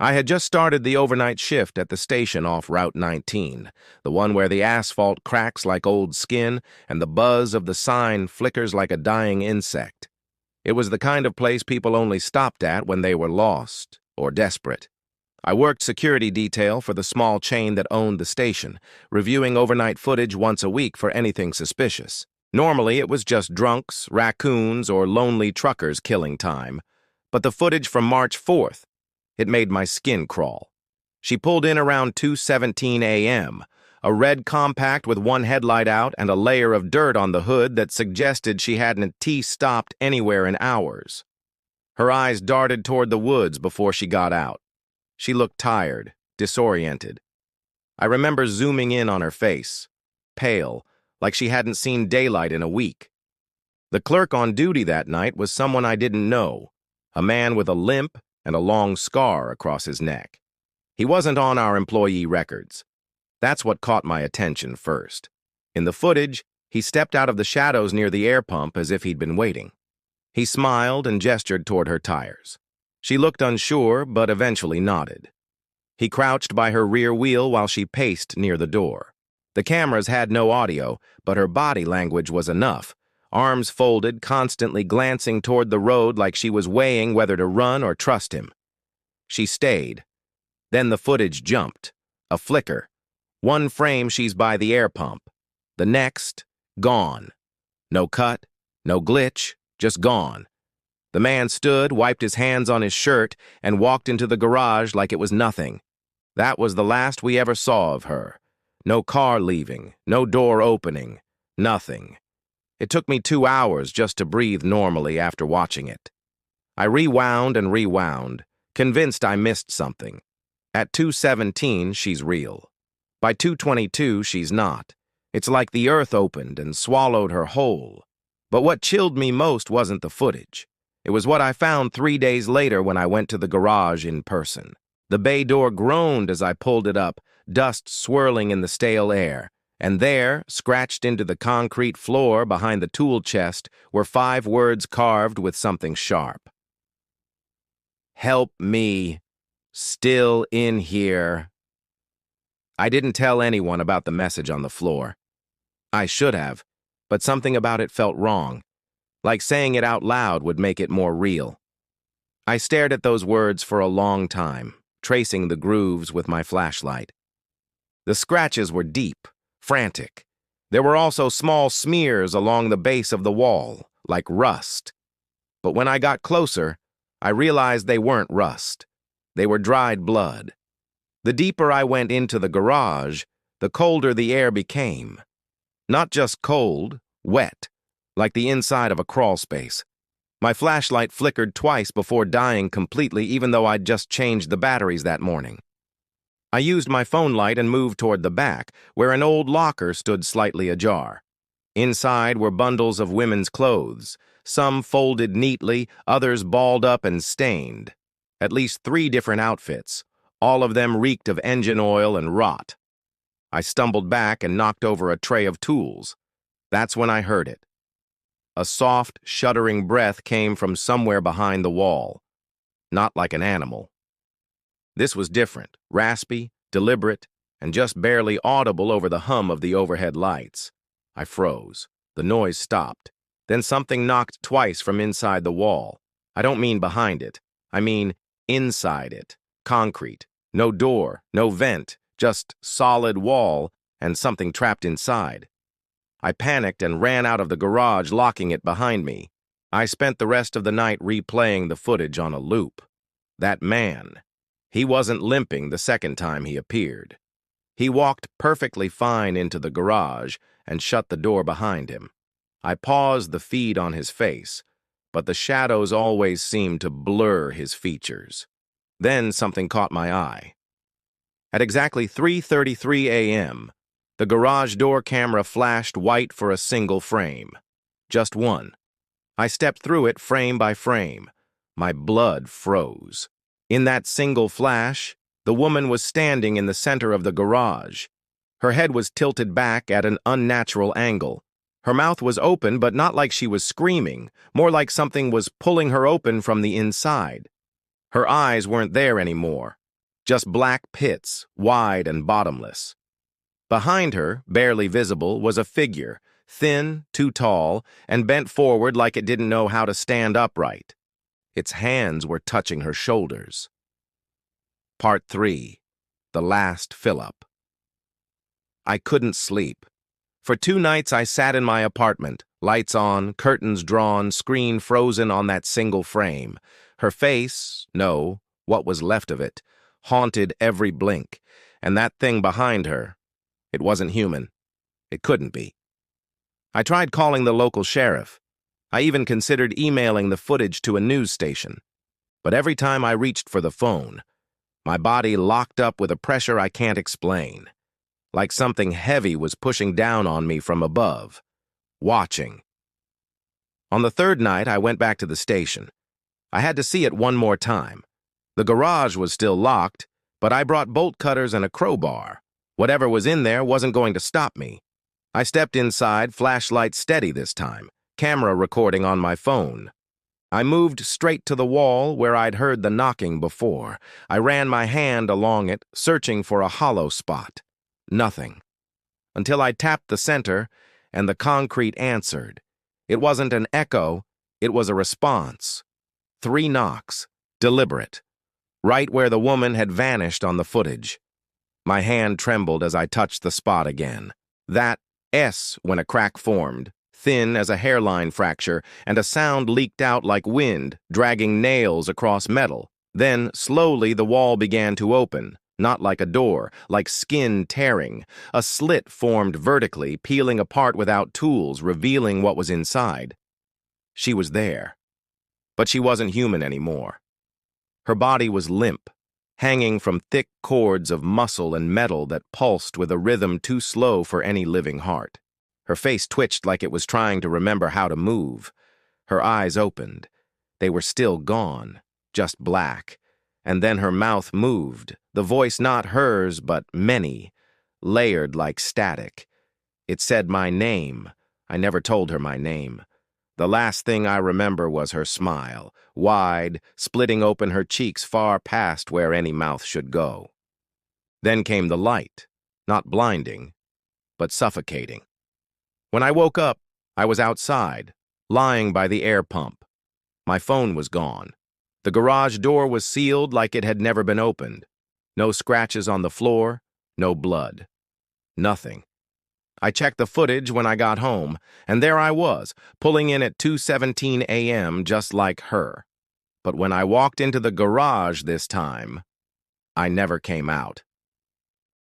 I had just started the overnight shift at the station off Route 19, the one where the asphalt cracks like old skin and the buzz of the sign flickers like a dying insect. It was the kind of place people only stopped at when they were lost or desperate. I worked security detail for the small chain that owned the station, reviewing overnight footage once a week for anything suspicious. Normally, it was just drunks, raccoons, or lonely truckers killing time. But the footage from March 4th, it made my skin crawl. She pulled in around 2:17 a.m., a red compact with one headlight out and a layer of dirt on the hood that suggested she hadn't T-stopped anywhere in hours. Her eyes darted toward the woods before she got out. She looked tired, disoriented. I remember zooming in on her face, pale, like she hadn't seen daylight in a week. The clerk on duty that night was someone I didn't know, a man with a limp and a long scar across his neck. He wasn't on our employee records. That's what caught my attention first. In the footage, he stepped out of the shadows near the air pump as if he'd been waiting. He smiled and gestured toward her tires. She looked unsure, but eventually nodded. He crouched by her rear wheel while she paced near the door. The cameras had no audio, but her body language was enough, arms folded, constantly glancing toward the road like she was weighing whether to run or trust him. She stayed. Then the footage jumped. A flicker. One frame she's by the air pump. The next, gone. No cut, no glitch, just gone. The man stood, wiped his hands on his shirt, and walked into the garage like it was nothing. That was the last we ever saw of her. No car leaving, no door opening, nothing. It took me 2 hours just to breathe normally after watching it. I rewound and rewound, convinced I missed something. At 2:17, she's real. By 2:22, she's not. It's like the earth opened and swallowed her whole. But what chilled me most wasn't the footage. It was what I found 3 days later when I went to the garage in person. The bay door groaned as I pulled it up, dust swirling in the stale air, and there, scratched into the concrete floor behind the tool chest, were 5 words carved with something sharp. "Help me. Still in here." I didn't tell anyone about the message on the floor. I should have, but something about it felt wrong. Like saying it out loud would make it more real. I stared at those words for a long time, tracing the grooves with my flashlight. The scratches were deep, frantic. There were also small smears along the base of the wall, like rust. But when I got closer, I realized they weren't rust. They were dried blood. The deeper I went into the garage, the colder the air became. Not just cold, wet, like the inside of a crawl space. My flashlight flickered twice before dying completely, even though I'd just changed the batteries that morning. I used my phone light and moved toward the back, where an old locker stood slightly ajar. Inside were bundles of women's clothes, some folded neatly, others balled up and stained. At least 3 different outfits. All of them reeked of engine oil and rot. I stumbled back and knocked over a tray of tools. That's when I heard it. A soft, shuddering breath came from somewhere behind the wall. Not like an animal. This was different, raspy, deliberate, and just barely audible over the hum of the overhead lights. I froze. The noise stopped. Then something knocked twice from inside the wall. I don't mean behind it. I mean inside it. Concrete. No door, no vent, just solid wall and something trapped inside. I panicked and ran out of the garage, locking it behind me. I spent the rest of the night replaying the footage on a loop. That man. He wasn't limping the second time he appeared. He walked perfectly fine into the garage and shut the door behind him. I paused the feed on his face, but the shadows always seemed to blur his features. Then something caught my eye. At exactly 3:33 a.m., the garage door camera flashed white for a single frame. Just one. I stepped through it frame by frame. My blood froze. In that single flash, the woman was standing in the center of the garage. Her head was tilted back at an unnatural angle. Her mouth was open, but not like she was screaming, more like something was pulling her open from the inside. Her eyes weren't there anymore. just black pits, wide and bottomless. Behind her, barely visible, was a figure, thin, too tall, and bent forward like it didn't know how to stand upright. Its hands were touching her shoulders. Part 3. The Last Fill-Up. I couldn't sleep. For 2 nights I sat in my apartment, lights on, curtains drawn, screen frozen on that single frame. Her face, no, what was left of it, haunted every blink, and that thing behind her, it wasn't human. It couldn't be. I tried calling the local sheriff. I even considered emailing the footage to a news station. But every time I reached for the phone, my body locked up with a pressure I can't explain. Like something heavy was pushing down on me from above, watching. On the 3rd night, I went back to the station. I had to see it one more time. The garage was still locked, but I brought bolt cutters and a crowbar. Whatever was in there wasn't going to stop me. I stepped inside, flashlight steady this time, camera recording on my phone. I moved straight to the wall where I'd heard the knocking before. I ran my hand along it, searching for a hollow spot. Nothing. Until I tapped the center, and the concrete answered. It wasn't an echo, it was a response. 3 knocks, deliberate, right where the woman had vanished on the footage. My hand trembled as I touched the spot again. That S when a crack formed, thin as a hairline fracture, and a sound leaked out like wind, dragging nails across metal. Then, slowly, the wall began to open, not like a door, like skin tearing. A slit formed vertically, peeling apart without tools, revealing what was inside. She was there. But she wasn't human anymore. Her body was limp, hanging from thick cords of muscle and metal that pulsed with a rhythm too slow for any living heart. Her face twitched like it was trying to remember how to move. Her eyes opened. They were still gone, just black. And then her mouth moved, the voice not hers but many, layered like static. It said my name. I never told her my name. The last thing I remember was her smile, wide, splitting open her cheeks far past where any mouth should go. Then came the light, not blinding, but suffocating. When I woke up, I was outside, lying by the air pump. My phone was gone. The garage door was sealed like it had never been opened. No scratches on the floor, no blood. Nothing. I checked the footage when I got home, and there I was, pulling in at 2:17 a.m. just like her. But when I walked into the garage this time, I never came out.